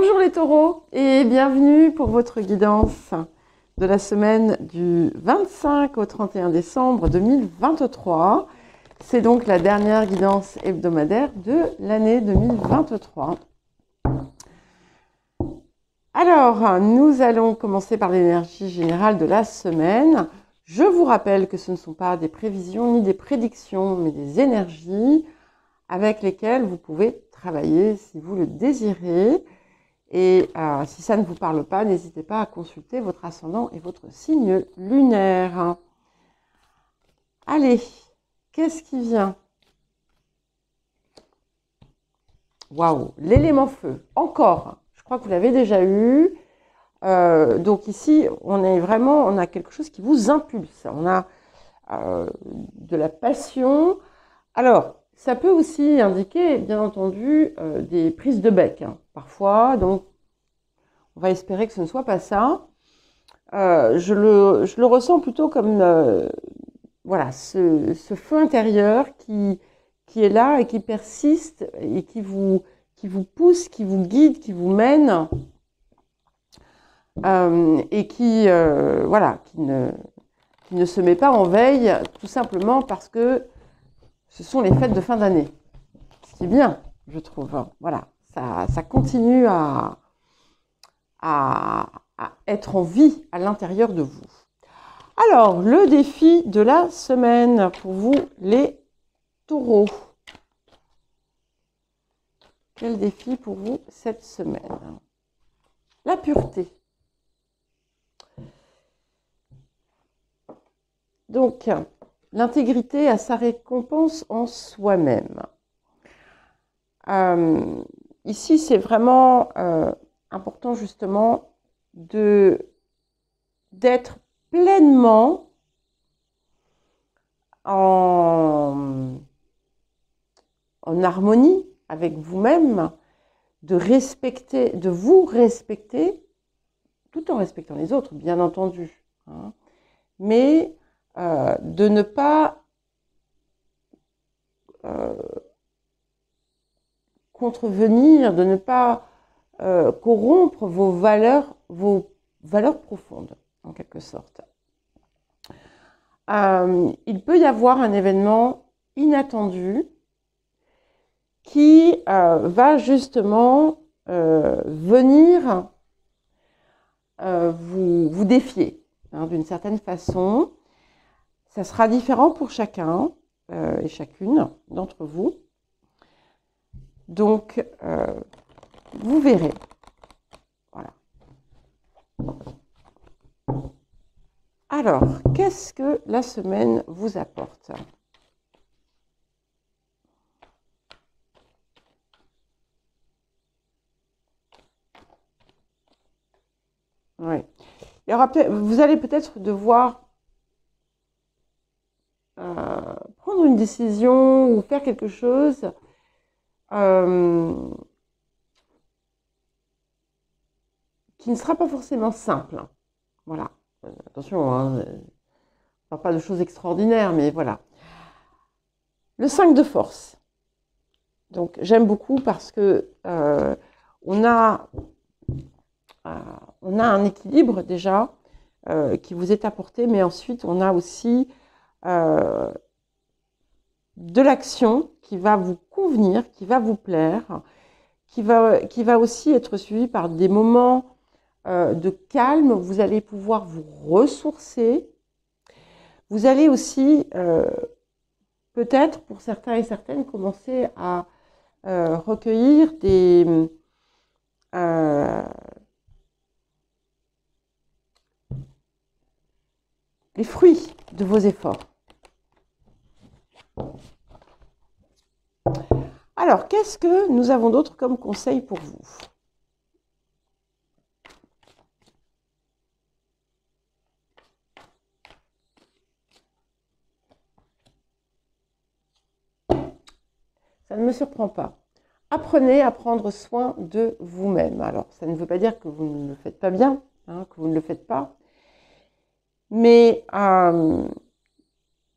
Bonjour les taureaux et bienvenue pour votre guidance de la semaine du 25 au 31 décembre 2023. C'est donc la dernière guidance hebdomadaire de l'année 2023. Alors, nous allons commencer par l'énergie générale de la semaine. Je vous rappelle que ce ne sont pas des prévisions ni des prédictions, mais des énergies avec lesquelles vous pouvez travailler si vous le désirez. Et si ça ne vous parle pas, n'hésitez pas à consulter votre ascendant et votre signe lunaire. Allez, qu'est-ce qui vient? Waouh, l'élément feu, encore. Je crois que vous l'avez déjà eu. Donc ici, on a quelque chose qui vous impulse. On a de la passion. Alors, ça peut aussi indiquer, bien entendu, des prises de bec, parfois. Donc, on va espérer que ce ne soit pas ça. Je le ressens plutôt comme voilà, ce feu intérieur qui est là et qui persiste et qui vous pousse, qui vous guide, qui vous mène et qui ne se met pas en veille tout simplement parce que ce sont les fêtes de fin d'année. Ce qui est bien, je trouve. Voilà, ça continue à être en vie à l'intérieur de vous. Alors, le défi de la semaine pour vous, les taureaux. Quel défi pour vous cette semaine? La pureté. Donc, l'intégrité a sa récompense en soi-même. Ici, c'est vraiment important justement d'être pleinement en harmonie avec vous-même, de vous respecter, tout en respectant les autres, bien entendu, mais de ne pas contrevenir, de ne pas corrompre vos valeurs profondes, en quelque sorte. Il peut y avoir un événement inattendu qui va justement venir vous défier, d'une certaine façon. Ça sera différent pour chacun et chacune d'entre vous. Donc, vous verrez. Voilà. Alors, qu'est-ce que la semaine vous apporte? Oui. Vous allez peut-être devoir prendre une décision ou faire quelque chose qui ne sera pas forcément simple. Voilà. Attention, on ne parle pas de choses extraordinaires, mais voilà. Le 5 de force. Donc, j'aime beaucoup parce que on a un équilibre déjà qui vous est apporté, mais ensuite, on a aussi de l'action qui va vous convenir, qui va vous plaire, qui va aussi être suivi par des moments de calme. Vous allez pouvoir vous ressourcer. Vous allez aussi, peut-être pour certains et certaines, commencer à recueillir les fruits de vos efforts. Alors, qu'est-ce que nous avons d'autre comme conseil pour vous? Ça ne me surprend pas. Apprenez à prendre soin de vous-même. Alors, ça ne veut pas dire que vous ne le faites pas bien, que vous ne le faites pas. Mais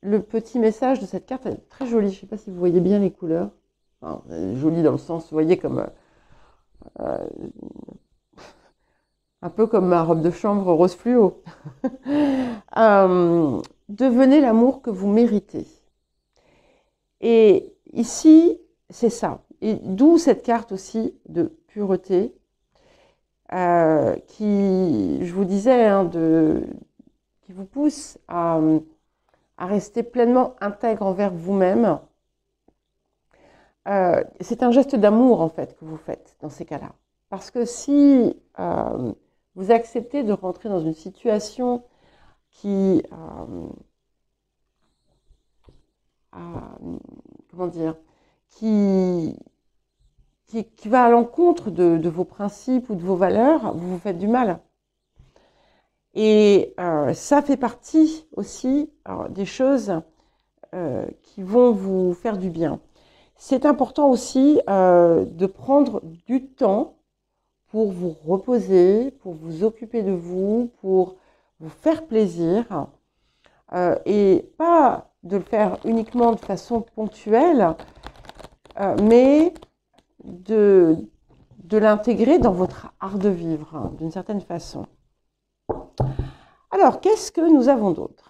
le petit message de cette carte est très joli. Je ne sais pas si vous voyez bien les couleurs. Enfin, joli dans le sens, vous voyez, comme euh, un peu comme ma robe de chambre rose fluo. Devenez l'amour que vous méritez. Et ici, c'est ça. Et d'où cette carte aussi de pureté, qui, je vous disais, hein, qui vous pousse à rester pleinement intègre envers vous-même. C'est un geste d'amour, en fait, que vous faites dans ces cas-là. Parce que si vous acceptez de rentrer dans une situation qui, comment dire, qui va à l'encontre de vos principes ou de vos valeurs, vous vous faites du mal. Et ça fait partie aussi des choses qui vont vous faire du bien. C'est important aussi de prendre du temps pour vous reposer, pour vous occuper de vous, pour vous faire plaisir, et pas de le faire uniquement de façon ponctuelle, mais de l'intégrer dans votre art de vivre, hein, d'une certaine façon. Alors, qu'est-ce que nous avons d'autre?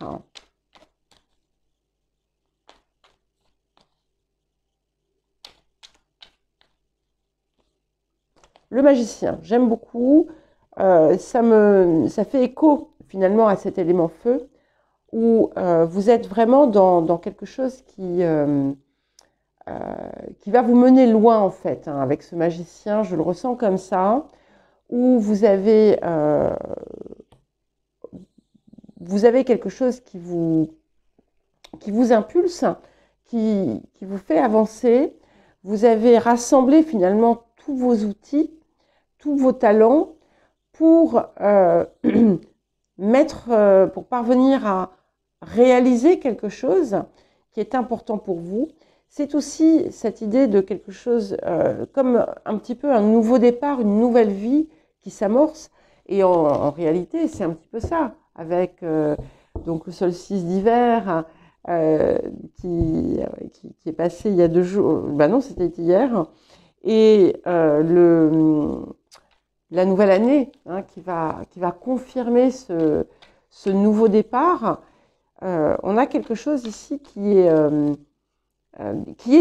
Le magicien, j'aime beaucoup. Ça fait écho finalement à cet élément feu, où vous êtes vraiment dans quelque chose qui va vous mener loin en fait, hein, avec ce magicien, je le ressens comme ça, où vous avez quelque chose qui vous impulse, qui vous fait avancer. Vous avez rassemblé finalement tous vos outils, tous vos talents pour pour parvenir à réaliser quelque chose qui est important pour vous. C'est aussi cette idée de quelque chose comme un petit peu un nouveau départ, une nouvelle vie qui s'amorce. Et en réalité, c'est un petit peu ça, avec donc le solstice d'hiver qui est passé il y a 2 jours. Ben non, c'était hier. Et la nouvelle année, hein, qui va confirmer ce nouveau départ. On a quelque chose ici qui est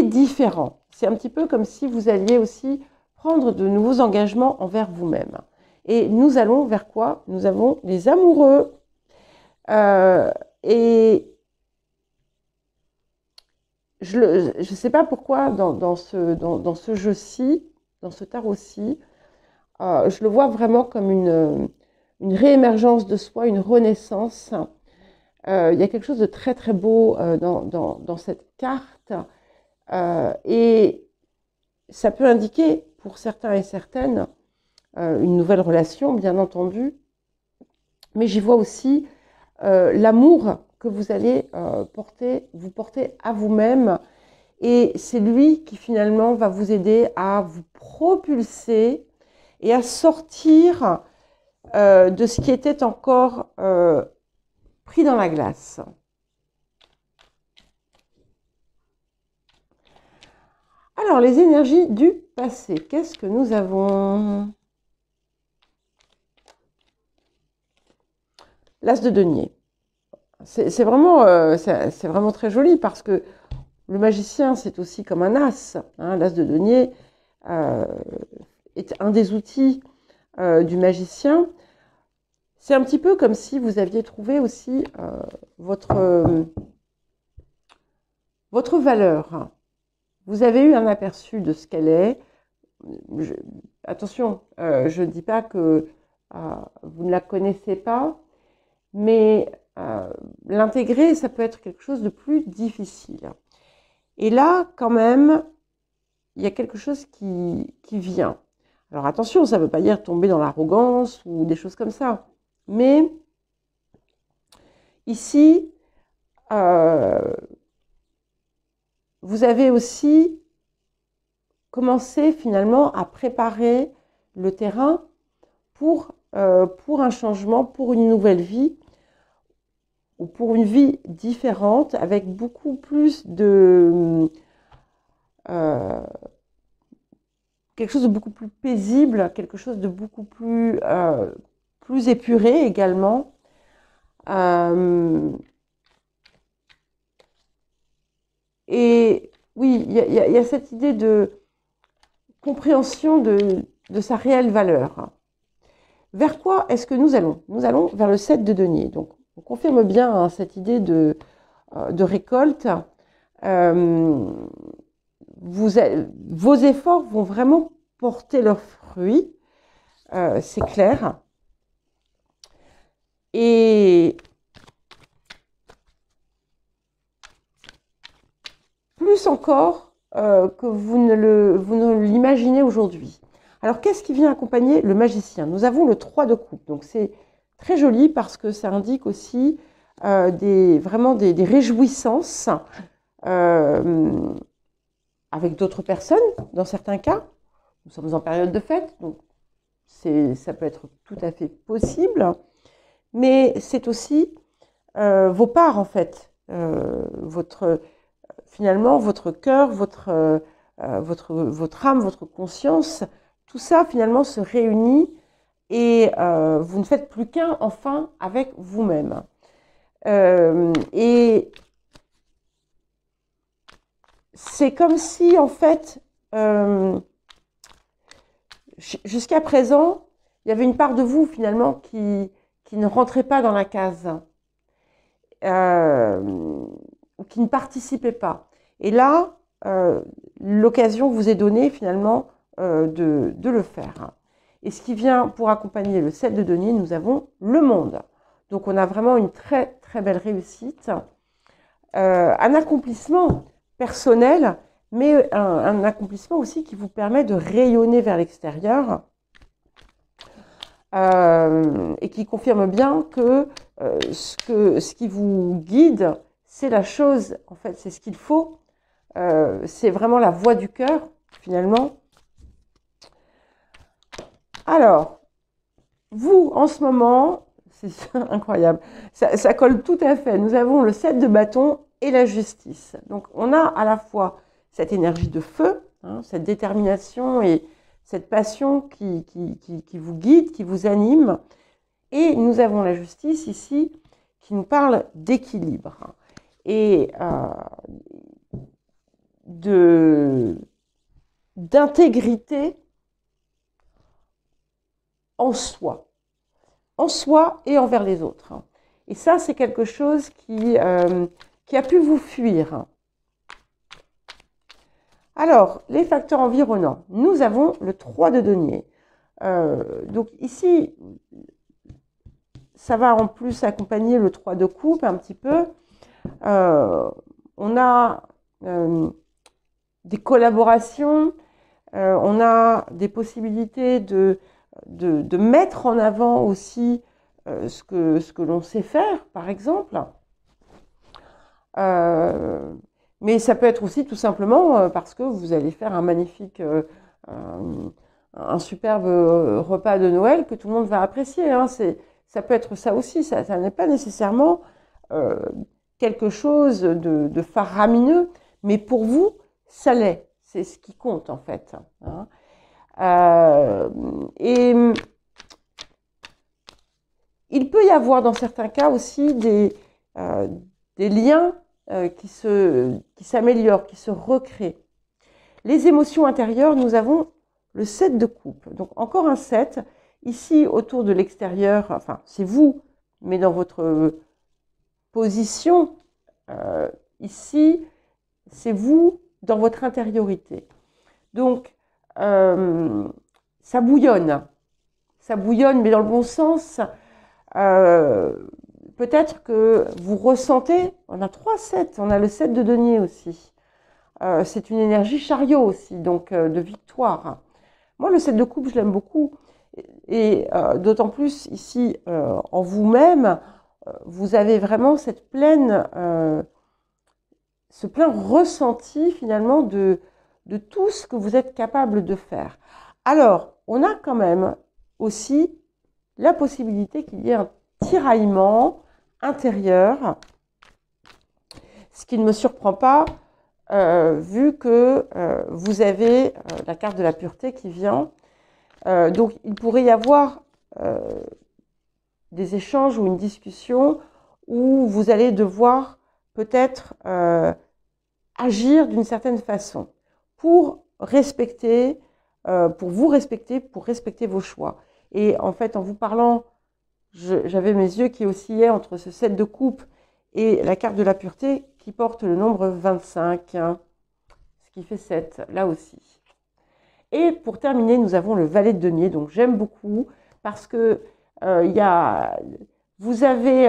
différent. C'est un petit peu comme si vous alliez aussi prendre de nouveaux engagements envers vous-même. Et nous allons vers quoi? Nous avons les amoureux. Et je ne sais pas pourquoi dans ce jeu-ci, dans ce tarot-ci, je le vois vraiment comme une réémergence de soi, une renaissance. Il y a quelque chose de très très beau dans cette carte. Et ça peut indiquer pour certains et certaines une nouvelle relation, bien entendu. Mais j'y vois aussi l'amour que vous allez vous porter à vous-même. Et c'est lui qui finalement va vous aider à vous propulser et à sortir de ce qui était encore pris dans la glace. Alors, les énergies du passé, qu'est-ce que nous avons? L'as de denier. C'est vraiment très joli parce que le magicien, c'est aussi comme un as. Hein. L'as de denier est un des outils du magicien. C'est un petit peu comme si vous aviez trouvé aussi votre valeur. Vous avez eu un aperçu de ce qu'elle est. Attention, je ne dis pas que vous ne la connaissez pas, mais l'intégrer, ça peut être quelque chose de plus difficile. Et là, quand même, il y a quelque chose qui vient. Alors attention, ça ne veut pas dire tomber dans l'arrogance ou des choses comme ça. Mais ici, vous avez aussi commencé finalement à préparer le terrain pour un changement, pour une nouvelle vie, ou pour une vie différente, avec beaucoup plus de quelque chose de beaucoup plus paisible, quelque chose de beaucoup plus, plus épuré également. Et oui, il y a cette idée de compréhension de sa réelle valeur. Vers quoi est-ce que nous allons? Nous allons vers le 7 de denier. Donc, on confirme bien hein, cette idée de récolte. Vos efforts vont vraiment porter leurs fruits, c'est clair. Et plus encore que vous ne l'imaginez aujourd'hui. Alors, qu'est-ce qui vient accompagner le magicien? Nous avons le 3 de coupe. Donc, c'est très joli parce que ça indique aussi vraiment des réjouissances avec d'autres personnes, dans certains cas. Nous sommes en période de fête, donc ça peut être tout à fait possible. Mais c'est aussi vos parts, en fait. Finalement, votre cœur, votre âme, votre conscience, tout ça, finalement, se réunit et vous ne faites plus qu'un, enfin, avec vous-même. Et c'est comme si, en fait, jusqu'à présent, il y avait une part de vous, finalement, qui ne rentrait pas dans la case, ou qui ne participait pas. Et là, l'occasion vous est donnée, finalement, de le faire. Et ce qui vient pour accompagner le 7 de denier, nous avons le monde. Donc, on a vraiment une très, très belle réussite. Un accomplissement personnel, mais un accomplissement aussi qui vous permet de rayonner vers l'extérieur et qui confirme bien que ce qui vous guide, c'est la chose, en fait, c'est ce qu'il faut. C'est vraiment la voix du cœur, finalement. Alors, vous, en ce moment, c'est incroyable, ça colle tout à fait. Nous avons le 7 de bâton et la justice. Donc, on a à la fois cette énergie de feu, hein, cette détermination et cette passion qui vous guide, qui vous anime. Et nous avons la justice ici qui nous parle d'équilibre et d'intégrité en soi et envers les autres. Et ça, c'est quelque chose qui a pu vous fuir. Alors, les facteurs environnants. Nous avons le 3 de denier. Donc ici, ça va en plus accompagner le 3 de coupe un petit peu. On a des collaborations, on a des possibilités de mettre en avant aussi ce que l'on sait faire, par exemple. Mais ça peut être aussi tout simplement parce que vous allez faire un magnifique, un superbe repas de Noël que tout le monde va apprécier. Hein. Ça peut être ça aussi, ça n'est pas nécessairement quelque chose de faramineux, mais pour vous, ça l'est. C'est ce qui compte en fait. Hein. Et il peut y avoir dans certains cas aussi des liens qui s'améliorent, qui se recréent. Les émotions intérieures, nous avons le 7 de coupe. Donc encore un 7. Ici, autour de l'extérieur, enfin, c'est vous, mais dans votre position, ici, c'est vous dans votre intériorité. Donc, ça bouillonne, mais dans le bon sens. Peut-être que vous ressentez, on a 3-7, on a le 7 de denier aussi. C'est une énergie chariot aussi, donc de victoire. Moi, le 7 de coupe, je l'aime beaucoup. Et d'autant plus ici, en vous-même, vous avez vraiment ce plein ressenti finalement de tout ce que vous êtes capable de faire. Alors, on a quand même aussi la possibilité qu'il y ait un tiraillement intérieur, ce qui ne me surprend pas vu que vous avez la carte de la pureté qui vient. Donc, il pourrait y avoir des échanges ou une discussion où vous allez devoir peut-être agir d'une certaine façon pour respecter, pour respecter vos choix. Et en fait, en vous parlant, j'avais mes yeux qui oscillaient entre ce 7 de coupe et la carte de la pureté qui porte le nombre 25, hein, ce qui fait 7, là aussi. Et pour terminer, nous avons le valet de denier, donc j'aime beaucoup parce que vous avez,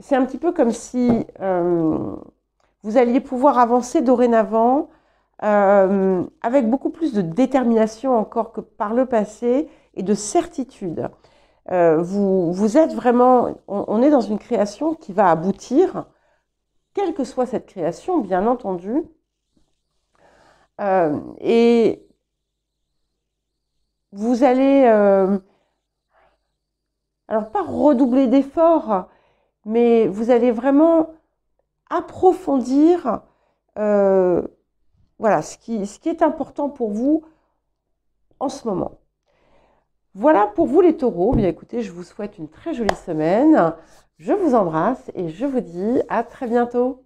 c'est un petit peu comme si vous alliez pouvoir avancer dorénavant avec beaucoup plus de détermination encore que par le passé et de certitude. Vous êtes vraiment, on est dans une création qui va aboutir, quelle que soit cette création, bien entendu. Et vous allez, alors pas redoubler d'efforts, mais vous allez vraiment approfondir voilà, ce qui est important pour vous en ce moment. Voilà pour vous les taureaux. Bien écoutez, je vous souhaite une très jolie semaine. Je vous embrasse et je vous dis à très bientôt.